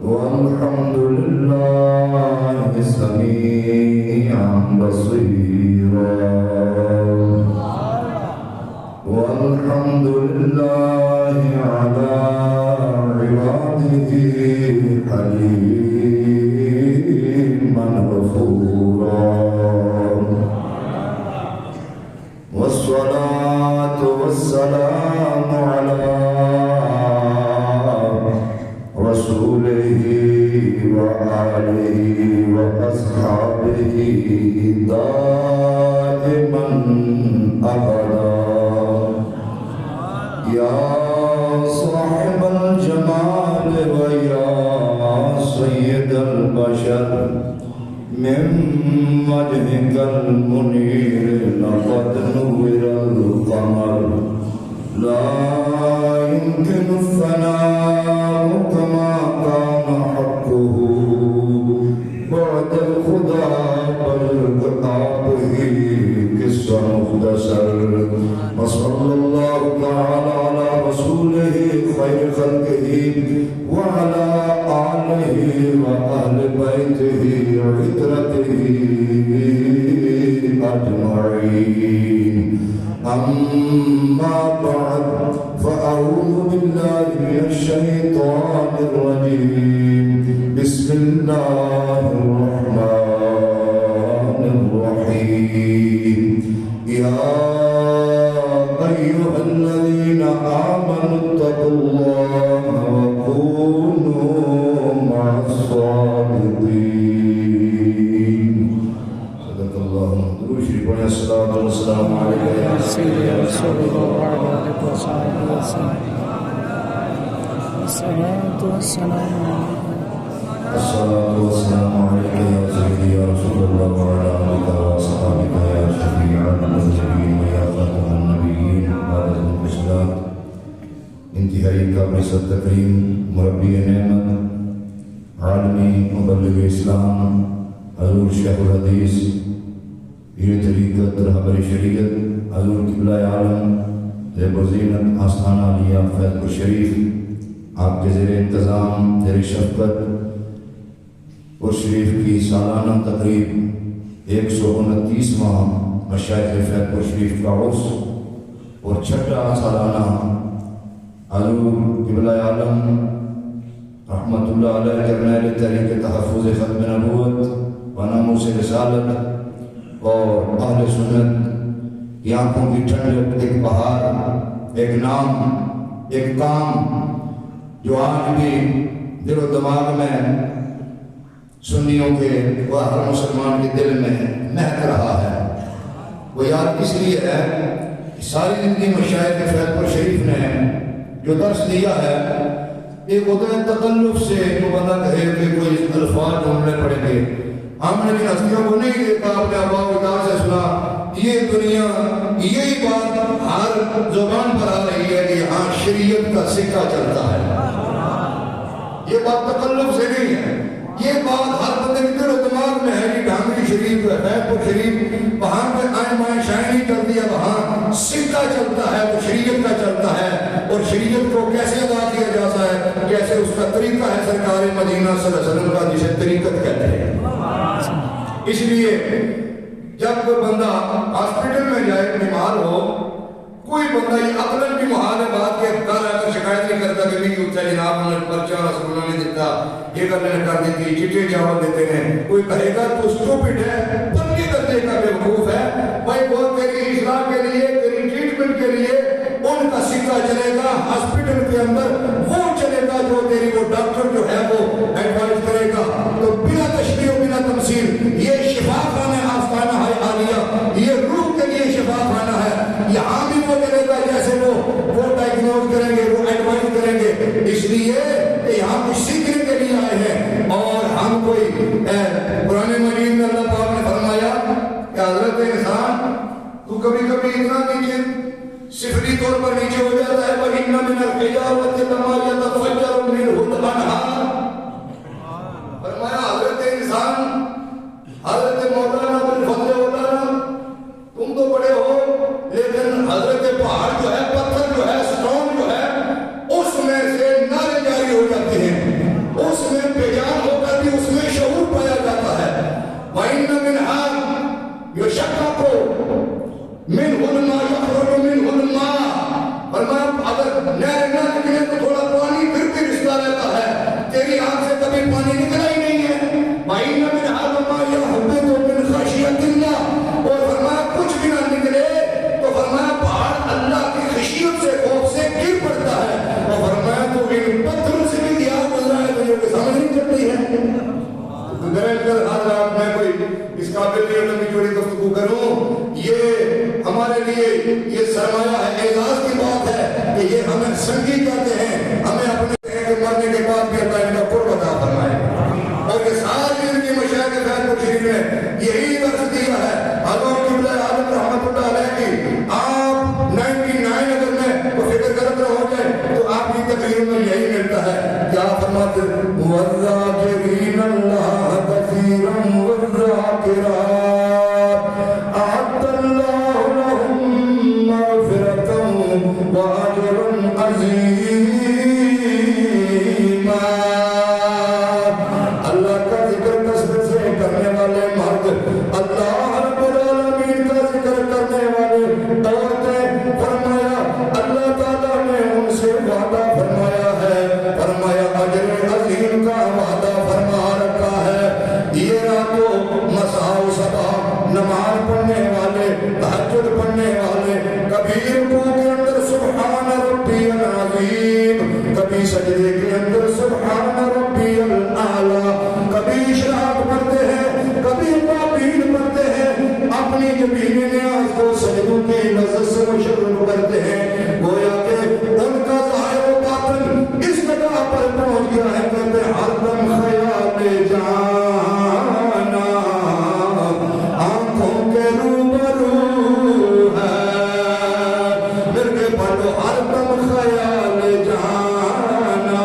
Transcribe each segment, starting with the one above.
والحمد لله سميعا بصيرا والحمد لله على عباده حليما غفورا والصلاة والسلام على رسوله وآله وأصحابه دائما أبدا يا صاحب الجمال ويا سيد البشر من وجهك المنير لقد نور القمر لا يمكن الثناء كما كان حقه بعد الخدا بل كتابه قصة مختصر وصلى الله تعالى على رسوله خير خلقه وعلى آله وأهل بيته وعترته أجمعين أما بعد فأعوذ بالله من الشيطان الرجيم بسم الله الرحمن الرحيم يا أيها الذين آمنوا اتقوا الله وكونوا مع الصادقين صدق الله العظيم. الصلاة والسلام عليك يا سيدي رسول الله وعلى آله وصحبه وسلم. الصلاة والسلام الصلاة والسلام عليك يا سيدي يا رسول الله وعلى آلك وأصحابك يا شفيع المذنبين ويا خاتم النبيين بعد الإسلام. انتہائی قابل تکریم مربی نعمت عالمی مبلغ اسلام حضور شیخ الحدیث پیر طریقت رہبر شریعت حضور قبلہ عالم زیب و زینت آستانہ علیہ فیض پور شریف، آپ کے زیر انتظام تیری شفقت اور شریف کی سالانہ تقریب 129واں مشائخ فیض پور شریف کا عرس اور چھٹا سالانہ حضور قبلہ عالم رحمت اللہ علیہ کرنیل تحریک تحفظ ختم نبوت و ناموس رسالت اور اہل سنت کی آنکھوں کی ٹھنڈک، ایک بہار، ایک نام، ایک کام جو آج بھی دل و دماغ میں سنیوں کے و ہر مسلمان کے دل میں مہک رہا ہے، وہ یاد اس لیے ہے کہ ساری زندگی مشائخ فیض پور شریف نے جو درس دیا ہے، ایک ہوتا ہے تکلف سے جو بندہ کہے کہ کوئی الفاظ جملے پڑھیں گے، ہم نے بھی ہستیوں کو نہیں دیکھا، اپنے آبا و اجداد سے سنا، یہ دنیا یہی بات ہر زبان پر آ رہی ہے کہ یہاں شریعت کا سکہ چلتا ہے. یہ بات تکلف سے نہیں ہے، یہ بات ہر بندے کے دل و دماغ میں ہے کہ ڈھانگری شریف فیض پور شریف وہاں پہ آئیں مائیں شائنی چلتی ہے، وہاں سکہ چلتا ہے وہ شریعت کا چلتا ہے، اور شریعت کو کیسے ادا کیا جاتا ہے، کیسے اس کا طریقہ ہے سرکار مدینہ صلی اللہ علیہ وسلم کا، جسے طریقت کہتے ہیں. اس لیے جب کوئی بندہ ہاسپٹل میں جائے بیمار ہو، کوئی بندہ یہ عقلاً بھی محال ہے بات کہ گھر آ کر شکایت نہیں کرتا کہ نہیں ہوتا جناب انہوں نے پرچہ رسول اللہ نے دیتا، یہ کرنے کر دیتی، چٹے چاول دیتے ہیں. کوئی کہے گا تو اسٹوپڈ ہے، پنی کرنے کا بیوقوف ہے. بھائی وہ تیری اصلاح کے لیے، تیری ٹریٹمنٹ کے لیے ان کا سکہ چلے گا، ہاسپٹل کے اندر وہ چلے گا جو تیری وہ ڈاکٹر جو ہے وہ ایڈوائز کرے گا. تو بلا تشبیہ و بلا تمثیل یہ شفا خانہ آستانہ ہے عالیہ، یہ روح کے لیے شفا خانہ ہے. یہاں بھی وہ چلے گا جیسے وہ ڈائگنوز کریں گے، وہ ایڈوائز کریں گے. اس لیے کہ یہاں کچھ سیکھنے کے لیے آئے ہیں، اور ہم کوئی قرآن مجید میں اللہ پاک نے فرمایا کہ حضرت انسان تو کبھی کبھی اتنا نیچے صفری طور پر نیچے ہو جاتا ہے، وَإِنَّ مِنَ الْحِجَارَةِ لَمَا يَتَفَجَّرُ مِنْهُ الْأَنْهَارُ. فرمایا حضرت انسان، حضرت مولانا بالفضل مولانا تم تو بڑے ہو، لیکن حضرت پہاڑ جو ہے، پتھر جو ہے، سٹون جو ہے، اس نہر نہ نکلے تو تھوڑا پانی پھر بھی رستا رہتا ہے، تیری آنکھ سے کبھی پانی نکلا ہی نہیں ہے. بھائی نہ من آدم یا حبت من خشیت اللہ، اور فرمایا کچھ بھی نہ نکلے تو فرمایا پہاڑ اللہ کی خشیت سے خوف سے گر پڑتا ہے، اور فرمایا تو ان پتھروں سے بھی دیا گزرا ہے تو یہ سمجھ نہیں چلتی ہے. حضرات میں کوئی اس قابل نہیں لمبی جوڑی گفتگو کروں، یہ ہمارے لیے یہ سرمایہ ہے، اعزاز کی بات ہے کہ یہ ہمیں سنگی کہتے ہیں، ہمیں اپنے مرنے کے بعد بھی اللہ ان کا قرب عطا فرمائے. اور یہ ساری ان کی مشاہد فیض بخشی نے یہی درس دیا ہے. حضرت قبلہ عالم رحمت اللہ علیہ کی آپ 99 اگر میں وہ فکر کرت رہا ہو جائے تو آپ کی تقریر میں یہی ملتا ہے. کیا فرماتے وَالذَّاكِرِينَ اللَّهَ كَثِيرًا وَالذَّاكِرَاتِ أَعَدَّ اللَّهُ لَهُم مَّغْفِرَةً وَأَجْرًا عَظِيمًا. اللہ کا ذکر کثرت سے کرنے والے مرد، اللہ رب العالمین کا ذکر کرنے والے عورتیں، فرمایا اللہ تعالیٰ نے ان سے وعدہ فرمایا ہے، فرمایا اجر عظیم کا وعدہ فرما رکھا ہے. یہ راتوں مساء و صبح نماز پڑھنے والے، تہجد پڑھنے والے، کبھی رکوع کے اندر سبحان ربی العظیم، کبھی سجدے کے اندر سبحان ربی الاعلیٰ، کبھی اشراق پڑھتے ہیں، کبھی تعبیر پڑھتے ہیں، اپنی جبین نیاز کو سجدوں کی لذت سے مشرف کرتے ہیں. گویا کہ ان کا ظاہر و باطن اس جگہ پر پہنچ گیا ہے کہ ہر دم خیال جانا آنکھوں کے روبرو ہے، میرے پڑھو ہر دم خیال جانا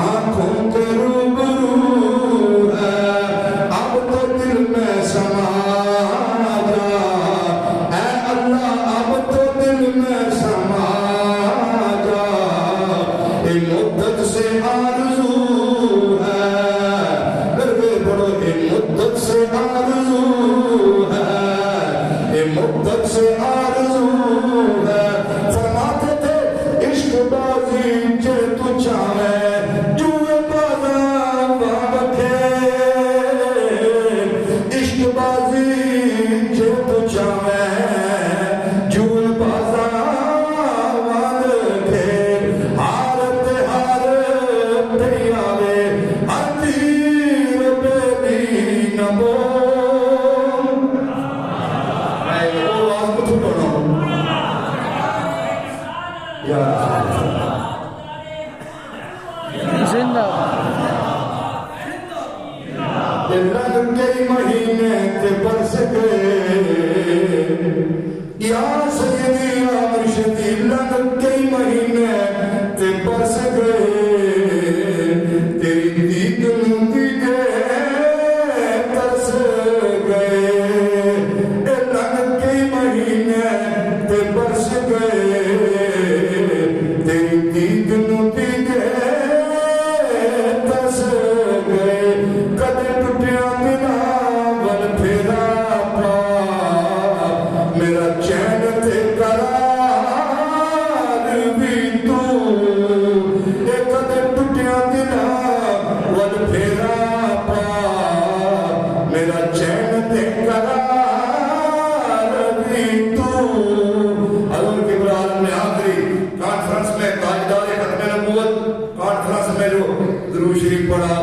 آنکھوں کے روبرو ہے. اب تو دل میں سما جا اے اللہ، اب تو دل میں سما جا، یہ مدت سے آرزو ہے، میرے بڑو یہ مدت سے آرزو ہے، یہ مدت سے آرزو ہے. فرماتے تھے عشق بازی جے تو چاہے جوئے بازا بابکھے، عشق بازی جے تو چاہے جوئے بازا بابکھے، حارت حارت آوے ہر تیر بیلی نبو. آواز کو چھوٹو نہ ہو یا زندہ رنگ کئی مہینے تے برس گئے یا سیدی یا مرشدی، رنگ کئی مہینے تے برس گئے، تیری دید نوندی گئے ترس گئے. رنگ کئی مہینے تے برس گئے، تیری دید نوندی گئے ترس گئے. کدے ٹوٹیا بنا ول پھیرا پا، میرا چین تے قرار بھی تو، اے کدے ٹوٹیا بنا ول پھیرا پا، میرا چین تے قرار بھی تو. حضور قبلہ عالم نے آخری کانفرنس میں تاجدار ختم نبوت کانفرنس میں جو درود شریف پڑھا